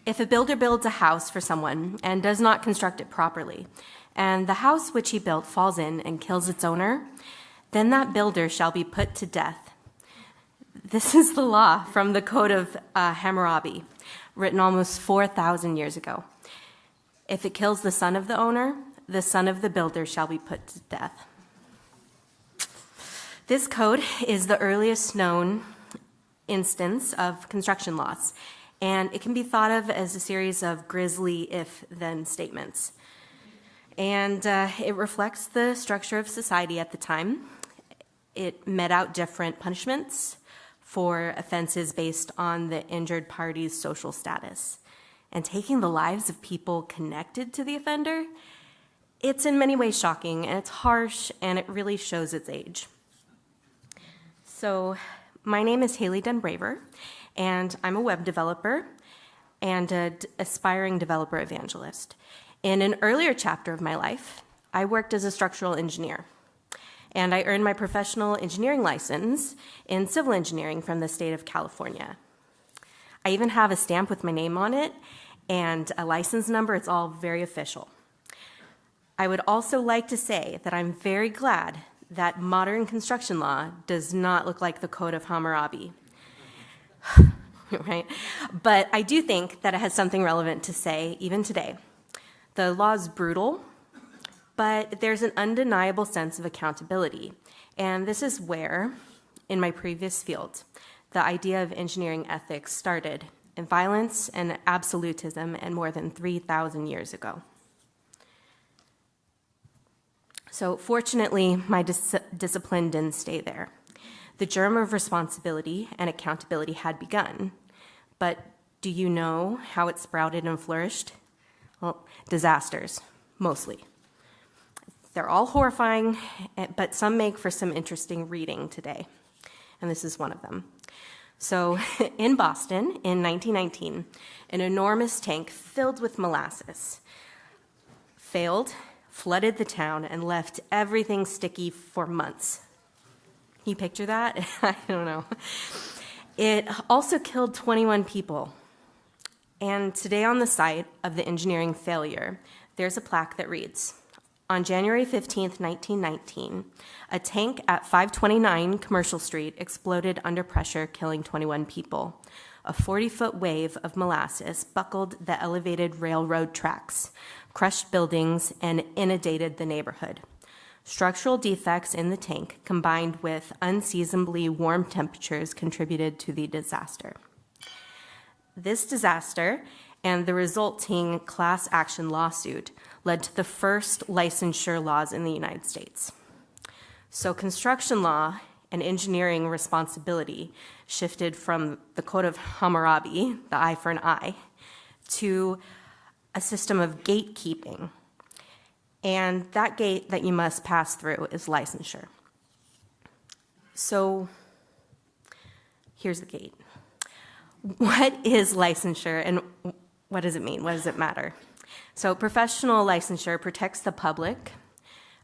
If a builder builds a house for someone and does not construct it properly, and the house which he built falls in and kills its owner, then that builder shall be put to death. This is the law from the Code of Hammurabi, written almost 4,000 years ago. If it kills the son of the owner, the son of the builder shall be put to death. This code is the earliest known instance of construction laws, and it can be thought of as a series of grisly if-then statements. And it reflects the structure of society at the time. It met out different punishments for offenses based on the injured party's social status. And taking the lives of people connected to the offender, it's in many ways shocking, and it's harsh, and it really shows its age. So my name is Hayley Denbraver, and I'm a web developer and an aspiring developer evangelist. In an earlier chapter of my life, I worked as a structural engineer, and I earned my professional engineering license in civil engineering from the state of California. I even have a stamp with my name on it and a license number. It's all very official. I would also like to say that I'm very glad that modern construction law does not look like the Code of Hammurabi. Right? But I do think that it has something relevant to say even today. The law is brutal, but there's an undeniable sense of accountability. And this is where, in my previous field, the idea of engineering ethics started in violence and absolutism and more than 3,000 years ago. So fortunately, my discipline didn't stay there. The germ of responsibility and accountability had begun, but do you know how it sprouted and flourished? Well, disasters, mostly. They're all horrifying, but some make for some interesting reading today, and this is one of them. So in Boston in 1919, an enormous tank filled with molasses failed, flooded the town, and left everything sticky for months. Can you picture that? I don't know. It also killed 21 people. And today on the site of the engineering failure, there's a plaque that reads, on January 15th, 1919, a tank at 529 Commercial Street exploded under pressure, killing 21 people. A 40-foot wave of molasses buckled the elevated railroad tracks, crushed buildings, and inundated the neighborhood. Structural defects in the tank, combined with unseasonably warm temperatures, contributed to the disaster. This disaster and the resulting class action lawsuit led to the first licensure laws in the United States. So construction law and engineering responsibility shifted from the Code of Hammurabi, the eye for an eye, to a system of gatekeeping. And that gate that you must pass through is licensure. So here's the gate. What is licensure and what does it mean? What does it matter? So professional licensure protects the public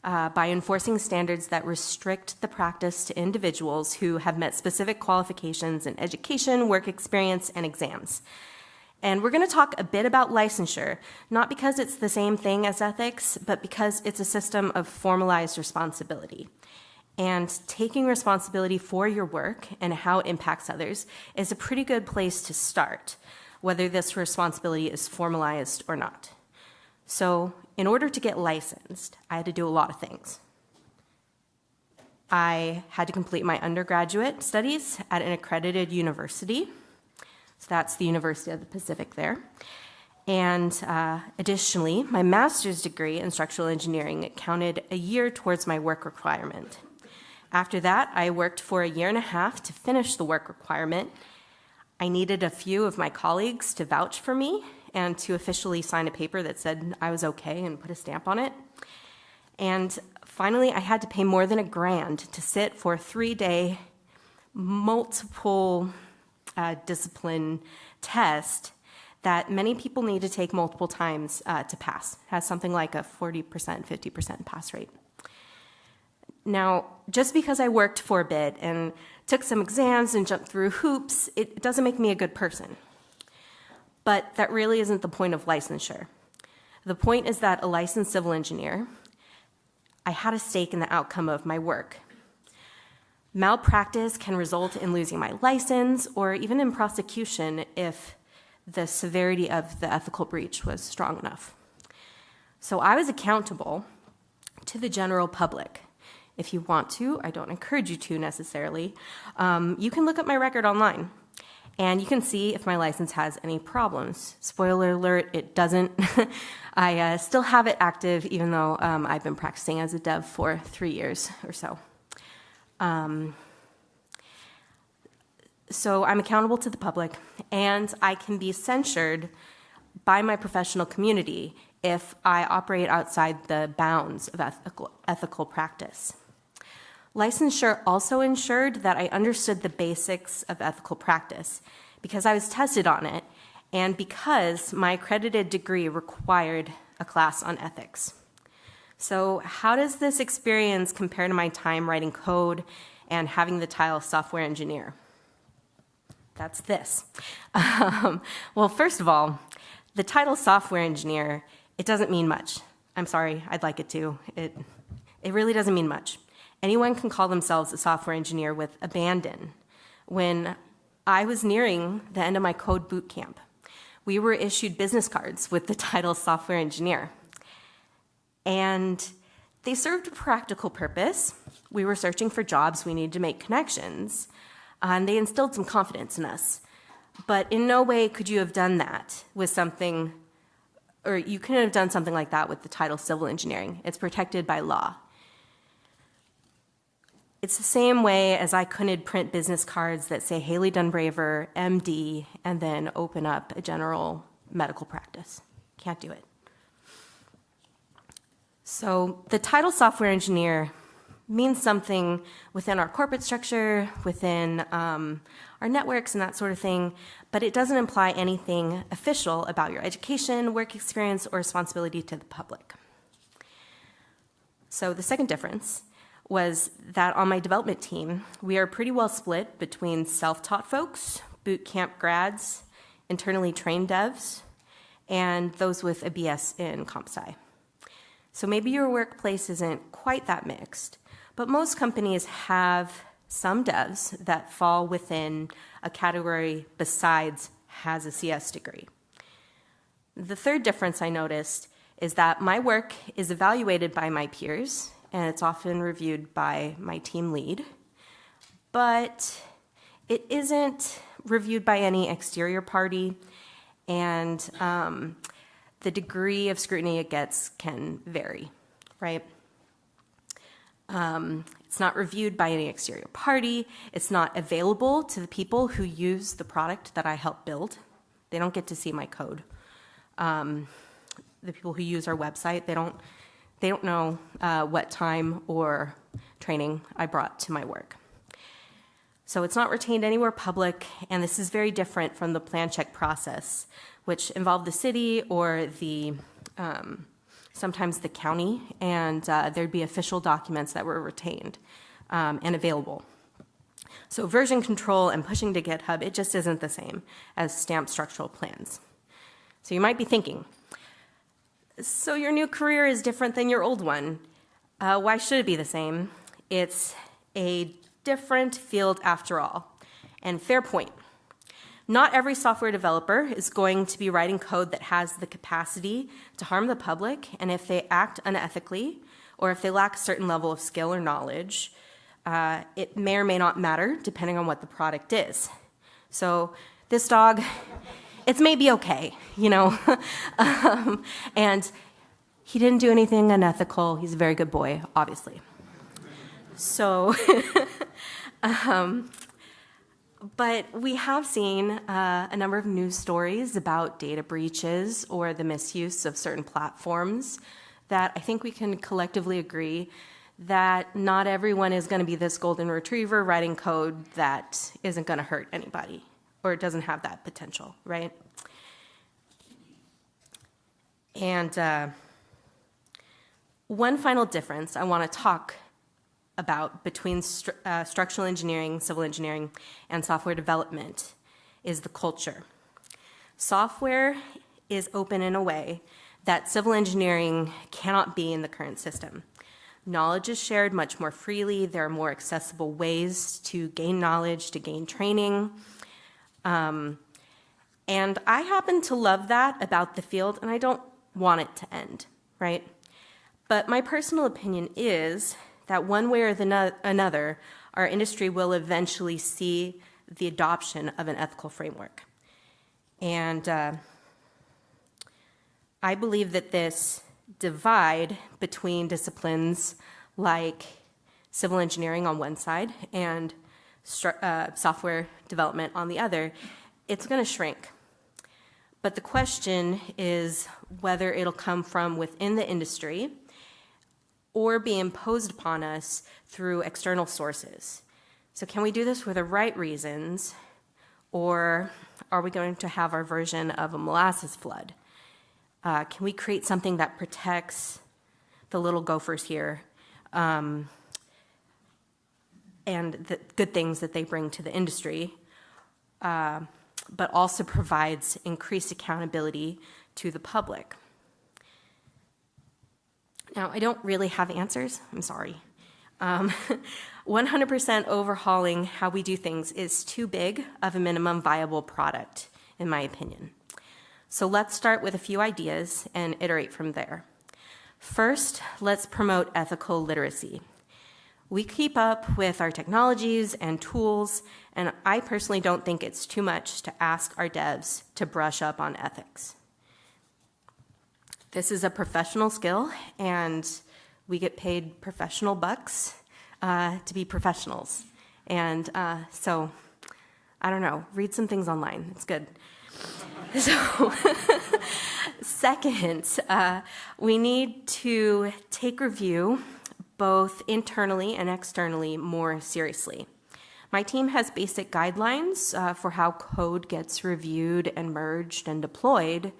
by enforcing standards that restrict the practice to individuals who have met specific qualifications in education, work experience, and exams. And we're going to talk a bit about licensure, not because it's the same thing as ethics, but because it's a system of formalized responsibility. And taking responsibility for your work and how it impacts others is a pretty good place to start, whether this responsibility is formalized or not. So in order to get licensed, I had to do a lot of things. I had to complete my undergraduate studies at an accredited university. So that's the University of the Pacific there. And additionally, my master's degree in structural engineering counted a year towards my work requirement. After that, I worked for a year and a half to finish the work requirement. I needed a few of my colleagues to vouch for me and to officially sign a paper that said I was okay and put a stamp on it. And finally, I had to pay more than $1,000 to sit for a 3-day multiple discipline test that many people need to take multiple times to pass. It has something like a 40%, 50% pass rate. Now, just because I worked for a bit and took some exams and jumped through hoops, it doesn't make me a good person. But that really isn't the point of licensure. The point is that a licensed civil engineer, I had a stake in the outcome of my work. Malpractice can result in losing my license or even in prosecution if the severity of the ethical breach was strong enough. So I was accountable to the general public. If you want to, I don't encourage you to necessarily, you can look up my record online and you can see if my license has any problems. Spoiler alert, it doesn't. I still have it active even though I've been practicing as a dev for 3 years or so. So I'm accountable to the public, and I can be censured by my professional community if I operate outside the bounds of ethical practice. Licensure also ensured that I understood the basics of ethical practice because I was tested on it and because my accredited degree required a class on ethics. So how does this experience compare to my time writing code and having the title software engineer? That's this. Well, first of all, the title software engineer, it doesn't mean much. I'm sorry, I'd like it to. It really doesn't mean much. Anyone can call themselves a software engineer with abandon. When I was nearing the end of my code boot camp, we were issued business cards with the title software engineer. And they served a practical purpose. We were searching for jobs, we needed to make connections, and they instilled some confidence in us. But in no way could you have done that with something, or you couldn't have done something like that with the title civil engineering. It's protected by law. It's the same way as I couldn't print business cards that say Hayley Denbraver, MD, and then open up a general medical practice. Can't do it. So the title software engineer means something within our corporate structure, within our networks and that sort of thing, but it doesn't imply anything official about your education, work experience, or responsibility to the public. So the second difference was that on my development team, we are pretty well split between self-taught folks, boot camp grads, internally trained devs, and those with a BS in comp sci. So maybe your workplace isn't quite that mixed, but most companies have some devs that fall within a category besides has a CS degree. The third difference I noticed is that my work is evaluated by my peers, and it's often reviewed by my team lead, but it isn't reviewed by any exterior party, and the degree of scrutiny it gets can vary, right? It's not reviewed by any exterior party. It's not available to the people who use the product that I help build. They don't get to see my code. The people who use our website, they don't know what time or training I brought to my work. So it's not retained anywhere public, and this is very different from the plan check process, which involved the city or the sometimes the county, and there'd be official documents that were retained and available. So version control and pushing to GitHub, it just isn't the same as stamped structural plans. So you might be thinking, so your new career is different than your old one. Why should it be the same? It's a different field after all. And fair point. Not every software developer is going to be writing code that has the capacity to harm the public, and if they act unethically, or if they lack a certain level of skill or knowledge, it may or may not matter depending on what the product is. So this dog, it's maybe okay, you know, and he didn't do anything unethical. He's a very good boy, obviously. So, but we have seen a number of news stories about data breaches or the misuse of certain platforms that I think we can collectively agree that not everyone is going to be this golden retriever writing code that isn't going to hurt anybody or doesn't have that potential, right? And one final difference I want to talk about between structural engineering, civil engineering, and software development is the culture. Software is open in a way that civil engineering cannot be in the current system. Knowledge is shared much more freely. There are more accessible ways to gain knowledge, to gain training. And I happen to love that about the field, and I don't want it to end, right? But my personal opinion is that one way or another, our industry will eventually see the adoption of an ethical framework. And I believe that this divide between disciplines like civil engineering on one side and software development on the other, it's going to shrink. But the question is whether it'll come from within the industry or be imposed upon us through external sources. So can we do this for the right reasons, or are we going to have our version of a molasses flood? Can we create something that protects the little gophers here and the good things that they bring to the industry, but also provides increased accountability to the public? Now, I don't really have answers. I'm sorry. 100% overhauling how we do things is too big of a minimum viable product, in my opinion. So let's start with a few ideas and iterate from there. First, let's promote ethical literacy. We keep up with our technologies and tools, and I personally don't think it's too much to ask our devs to brush up on ethics. This is a professional skill, and we get paid professional bucks to be professionals. And so, I don't know, read some things online. It's good. So, second, we need to take review both internally and externally more seriously. My team has basic guidelines for how code gets reviewed and merged and deployed,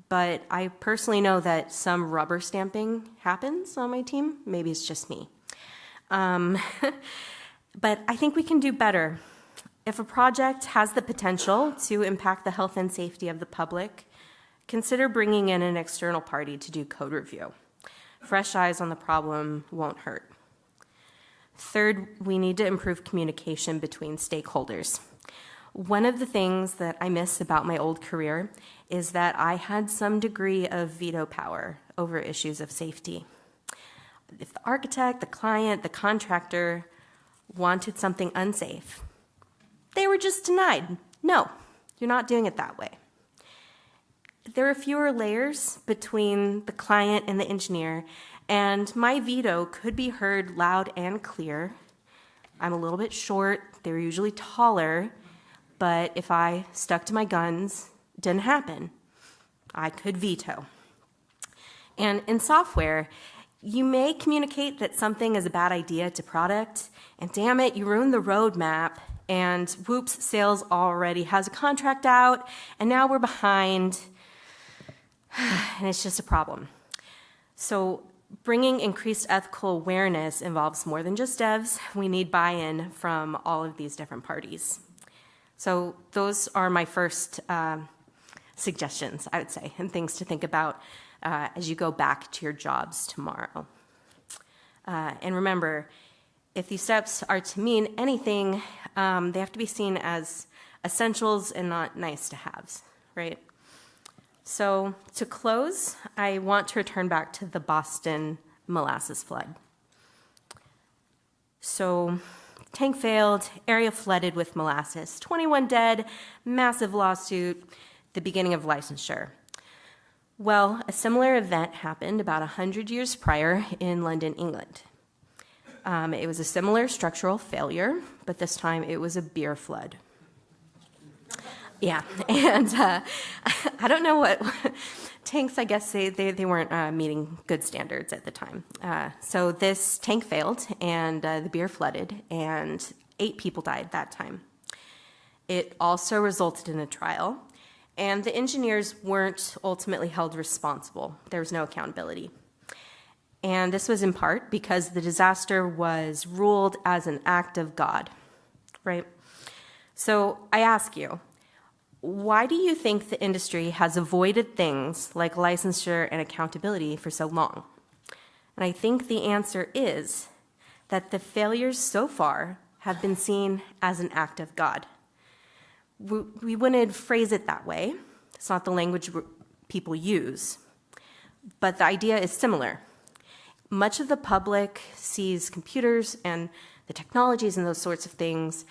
but I personally know that some rubber stamping happens on my team. Maybe it's just me. But I think we can do better. If a project has the potential to impact the health and safety of the public, consider bringing in an external party to do code review. Fresh eyes on the problem won't hurt. Third, we need to improve communication between stakeholders. One of the things that I miss about my old career is that I had some degree of veto power over issues of safety. If the architect, the client, the contractor wanted something unsafe, they were just denied. No, you're not doing it that way. There are fewer layers between the client and the engineer, and my veto could be heard loud and clear. I'm a little bit short, they're usually taller, but if I stuck to my guns, it didn't happen. I could veto. And in software, you may communicate that something is a bad idea to product, and damn it, you ruined the roadmap, and whoops, sales already has a contract out, and now we're behind, and it's just a problem. So bringing increased ethical awareness involves more than just devs. We need buy-in from all of these different parties. So those are my first suggestions, I would say, and things to think about as you go back to your jobs tomorrow. And remember, if these steps are to mean anything, they have to be seen as essentials and not nice-to-haves, right? So to close, I want to return back to the Boston molasses flood. So tank failed, area flooded with molasses, 21 dead, massive lawsuit, the beginning of licensure. Well, a similar event happened about 100 years prior in London, England. It was a similar structural failure, but this time it was a beer flood. Yeah, and I don't know what tanks, I guess they weren't meeting good standards at the time. So this tank failed, and the beer flooded, and 8 people died that time. It also resulted in a trial, and the engineers weren't ultimately held responsible. There was no accountability. And this was in part because the disaster was ruled as an act of God, right? So I ask you, Why do you think the industry has avoided things like licensure and accountability for so long? And I think the answer is that the failures so far have been seen as an act of God. We wouldn't phrase it that way. It's not the language people use, but the idea is similar. Much of the public sees computers and the technologies and those sorts of things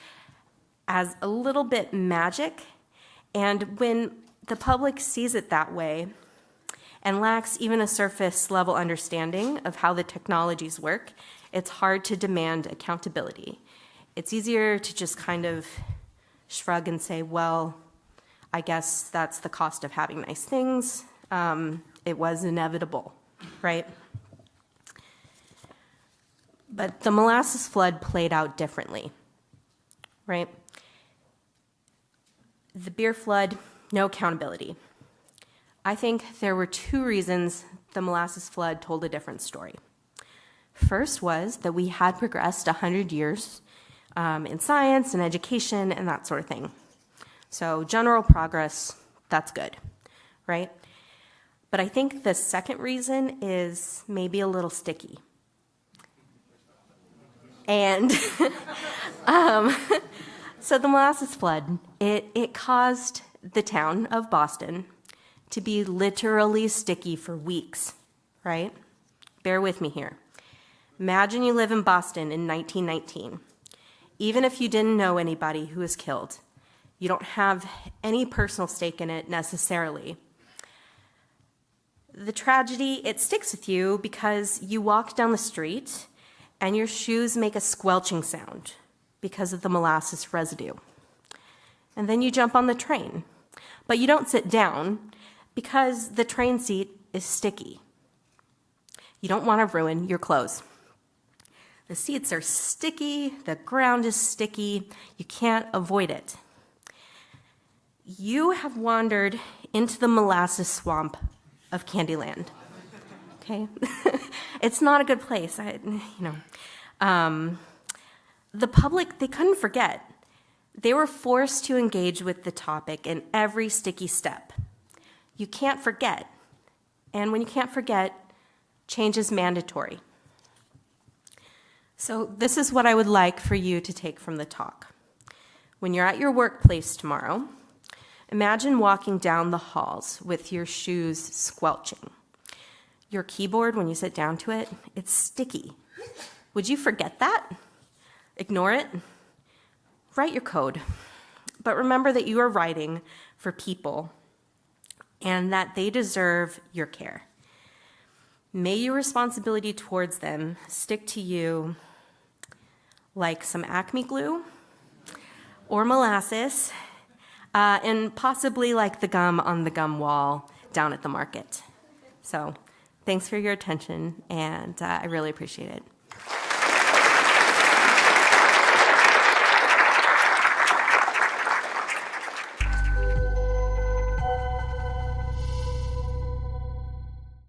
as a little bit magic, and when the public sees it that way and lacks even a surface level understanding of how the technologies work, it's hard to demand accountability. It's easier to just kind of shrug and say, well, I guess that's the cost of having nice things. It was inevitable, right? But the molasses flood played out differently, right? The beer flood, no accountability. I think there were two reasons the molasses flood told a different story. First was that we had progressed 100 years in science and education and that sort of thing. So general progress, that's good, right? But I think the second reason is maybe a little sticky. And so the molasses flood, it caused the town of Boston to be literally sticky for weeks, right? Bear with me here. Imagine you live in Boston in 1919. Even if you didn't know anybody who was killed, you don't have any personal stake in it necessarily. The tragedy, it sticks with you because you walk down the street and your shoes make a squelching sound because of the molasses residue. And then you jump on the train, but you don't sit down because the train seat is sticky. You don't want to ruin your clothes. The seats are sticky, the ground is sticky, you can't avoid it. You have wandered into the molasses swamp of Candyland, okay? It's not a good place, The public, they couldn't forget. They were forced to engage with the topic in every sticky step. You can't forget, and when you can't forget, change is mandatory. So this is what I would like for you to take from the talk. When you're at your workplace tomorrow, imagine walking down the halls with your shoes squelching. Your keyboard, when you sit down to it, it's sticky. Would you forget that? Ignore it? Write your code. But remember that you are writing for people and that they deserve your care. May your responsibility towards them stick to you like some Acme glue or molasses, and possibly like the gum on the gum wall down at the market. So thanks for your attention, and I really appreciate it.